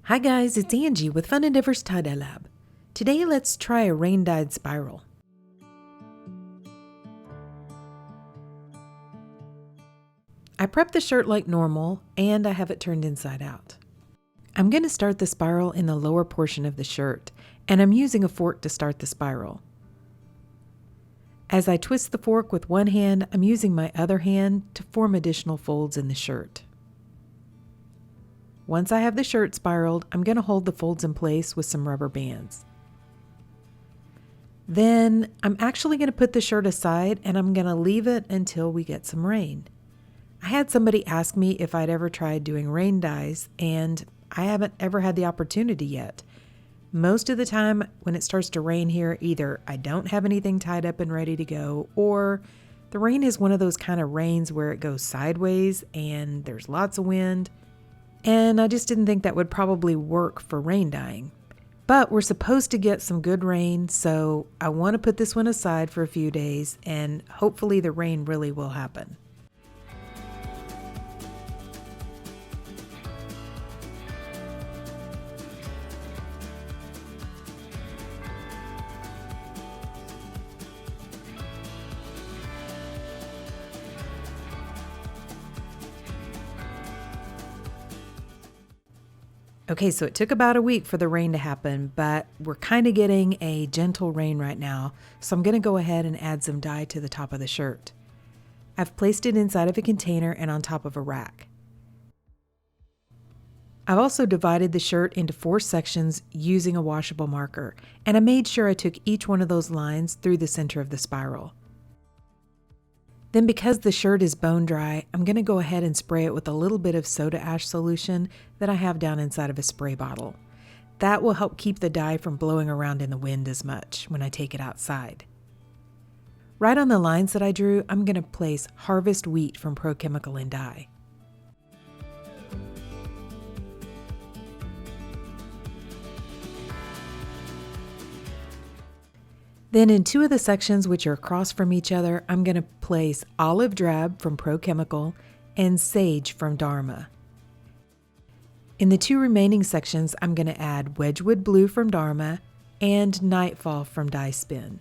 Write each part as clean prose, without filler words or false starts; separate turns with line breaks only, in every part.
Hi guys, it's Angie with Fun Endeavors Tie-Dye Lab. Today let's try a rain-dyed spiral. I prepped the shirt like normal and I have it turned inside out. I'm going to start the spiral in the lower portion of the shirt and I'm using a fork to start the spiral. As I twist the fork with one hand, I'm using my other hand to form additional folds in the shirt. Once I have the shirt spiraled, I'm going to hold the folds in place with some rubber bands. Then I'm actually going to put the shirt aside and I'm going to leave it until we get some rain. I had somebody ask me if I'd ever tried doing rain dyes, and I haven't ever had the opportunity yet. Most of the time when it starts to rain here, either I don't have anything tied up and ready to go, or the rain is one of those kind of rains where it goes sideways and there's lots of wind. And I just didn't think that would probably work for rain dyeing. But we're supposed to get some good rain, so I want to put this one aside for a few days and hopefully the rain really will happen. Okay, so it took about a week for the rain to happen, but we're kind of getting a gentle rain right now, so I'm going to go ahead and add some dye to the top of the shirt. I've placed it inside of a container and on top of a rack. I've also divided the shirt into 4 sections using a washable marker, and I made sure I took each one of those lines through the center of the spiral. Then because the shirt is bone dry, I'm going to go ahead and spray it with a little bit of soda ash solution that I have down inside of a spray bottle. That will help keep the dye from blowing around in the wind as much when I take it outside. Right on the lines that I drew, I'm going to place Harvest Wheat from Pro Chemical and Dye. Then in 2 of the sections which are across from each other, I'm going to place Olive Drab from Pro Chemical and Sage from Dharma. In the 2 remaining sections, I'm going to add Wedgwood Blue from Dharma and Nightfall from Dye Spin.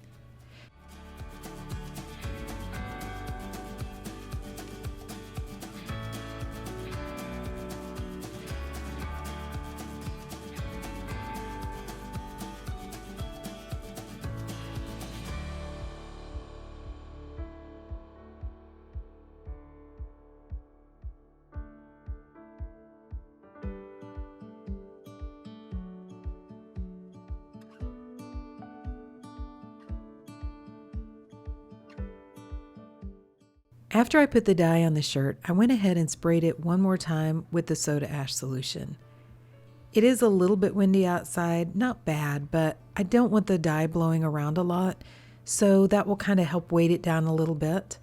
After I put the dye on the shirt, I went ahead and sprayed it one more time with the soda ash solution. It is a little bit windy outside, not bad, but I don't want the dye blowing around a lot, so that will kind of help weight it down a little bit.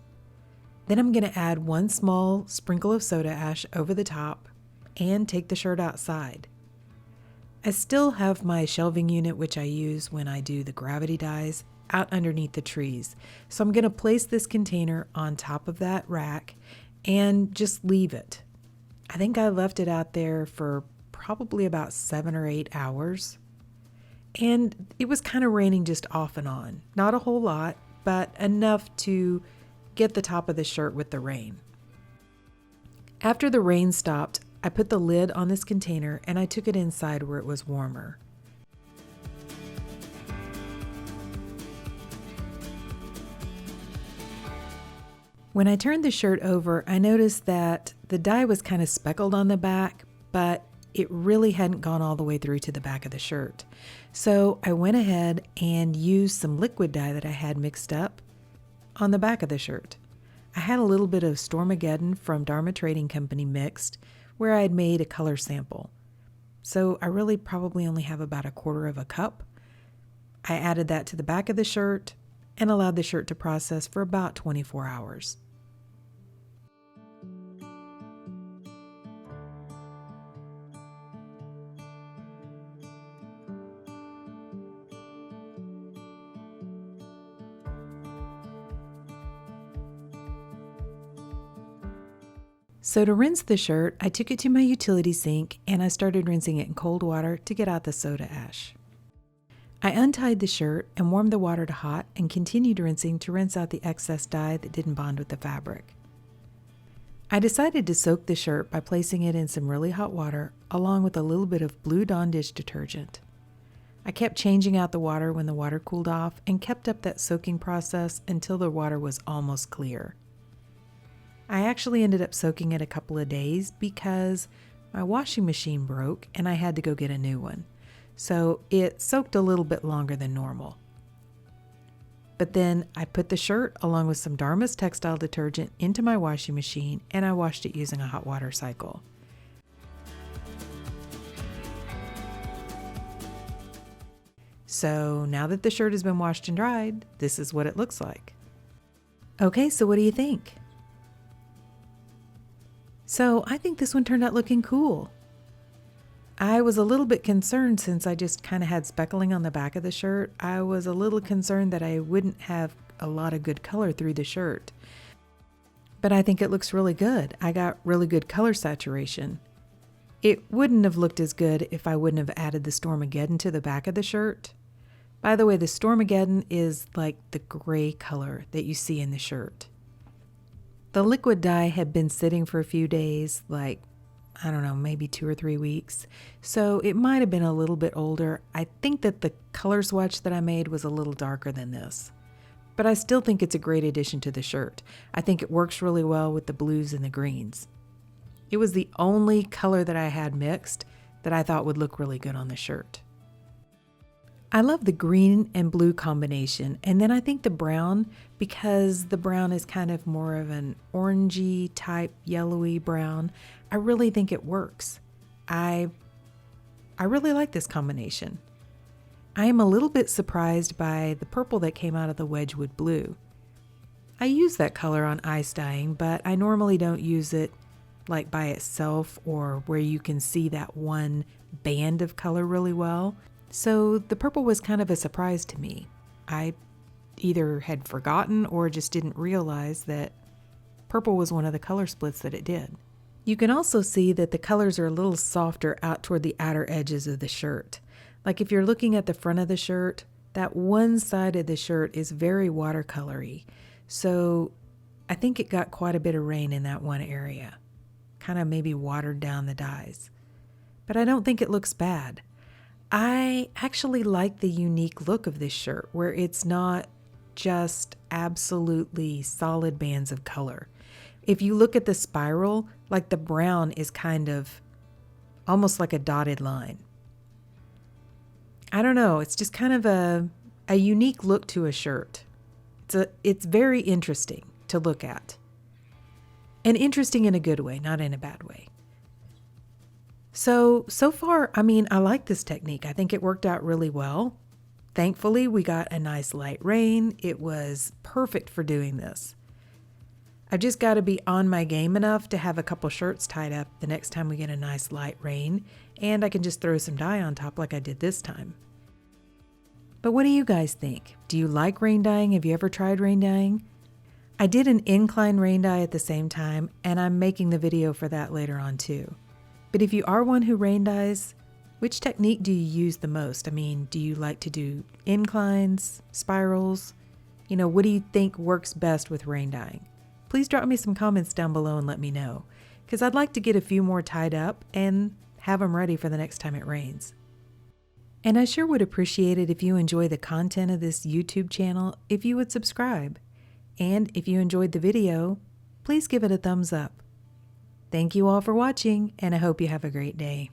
Then I'm going to add 1 small sprinkle of soda ash over the top and take the shirt outside. I still have my shelving unit, which I use when I do the gravity dyes, out underneath the trees. So I'm going to place this container on top of that rack and just leave it. I think I left it out there for probably about 7 or 8 hours. And it was kind of raining just off and on. Not a whole lot, but enough to get the top of the shirt with the rain. After the rain stopped, I put the lid on this container and I took it inside where it was warmer. When I turned the shirt over, I noticed that the dye was kind of speckled on the back, but it really hadn't gone all the way through to the back of the shirt. So I went ahead and used some liquid dye that I had mixed up on the back of the shirt. I had a little bit of Stormageddon from Dharma Trading Company mixed, where I had made a color sample. So I really probably only have about 1/4 cup. I added that to the back of the shirt and allowed the shirt to process for about 24 hours. So to rinse the shirt, I took it to my utility sink and I started rinsing it in cold water to get out the soda ash. I untied the shirt and warmed the water to hot and continued rinsing to rinse out the excess dye that didn't bond with the fabric. I decided to soak the shirt by placing it in some really hot water along with a little bit of Blue Dawn dish detergent. I kept changing out the water when the water cooled off and kept up that soaking process until the water was almost clear. I actually ended up soaking it a couple of days because my washing machine broke and I had to go get a new one. So it soaked a little bit longer than normal. But then I put the shirt along with some Dharma's textile detergent into my washing machine and I washed it using a hot water cycle. So now that the shirt has been washed and dried, this is what it looks like. Okay, so what do you think? So I think this one turned out looking cool. I was a little bit concerned since I just kind of had speckling on the back of the shirt. I was a little concerned that I wouldn't have a lot of good color through the shirt. But I think it looks really good. I got really good color saturation. It wouldn't have looked as good if I wouldn't have added the Stormageddon to the back of the shirt. By the way, the Stormageddon is like the gray color that you see in the shirt. The liquid dye had been sitting for a few days, like, I don't know, maybe 2 or 3 weeks. So it might have been a little bit older. I think that the color swatch that I made was a little darker than this. But I still think it's a great addition to the shirt. I think it works really well with the blues and the greens. It was the only color that I had mixed that I thought would look really good on the shirt. I love the green and blue combination, and then I think the brown, because the brown is kind of more of an orangey type yellowy brown, I really think it works. I really like this combination. I am a little bit surprised by the purple that came out of the Wedgwood blue. I use that color on ice dyeing, but I normally don't use it like by itself or where you can see that one band of color really well. So the purple was kind of a surprise to me. I either had forgotten or just didn't realize that purple was one of the color splits that it did. You can also see that the colors are a little softer out toward the outer edges of the shirt. Like if you're looking at the front of the shirt, that one side of the shirt is very watercolory. So I think it got quite a bit of rain in that one area. Kind of maybe watered down the dyes. But I don't think it looks bad. I actually like the unique look of this shirt where it's not just absolutely solid bands of color. If you look at the spiral, like the brown is kind of almost like a dotted line. I don't know, it's just kind of a unique look to a shirt. It's very interesting to look at. And interesting in a good way, not in a bad way. So far, I like this technique. I think it worked out really well. Thankfully, we got a nice light rain. It was perfect for doing this. I've just got to be on my game enough to have a couple shirts tied up the next time we get a nice light rain, and I can just throw some dye on top like I did this time. But what do you guys think? Do you like rain dyeing? Have you ever tried rain dyeing? I did an incline rain dye at the same time, and I'm making the video for that later on too. But if you are one who rain dyes, which technique do you use the most? Do you like to do inclines, spirals? What do you think works best with rain dyeing? Please drop me some comments down below and let me know, because I'd like to get a few more tied up and have them ready for the next time it rains. And I sure would appreciate it if you enjoy the content of this YouTube channel, if you would subscribe. And if you enjoyed the video, please give it a thumbs up. Thank you all for watching, and I hope you have a great day.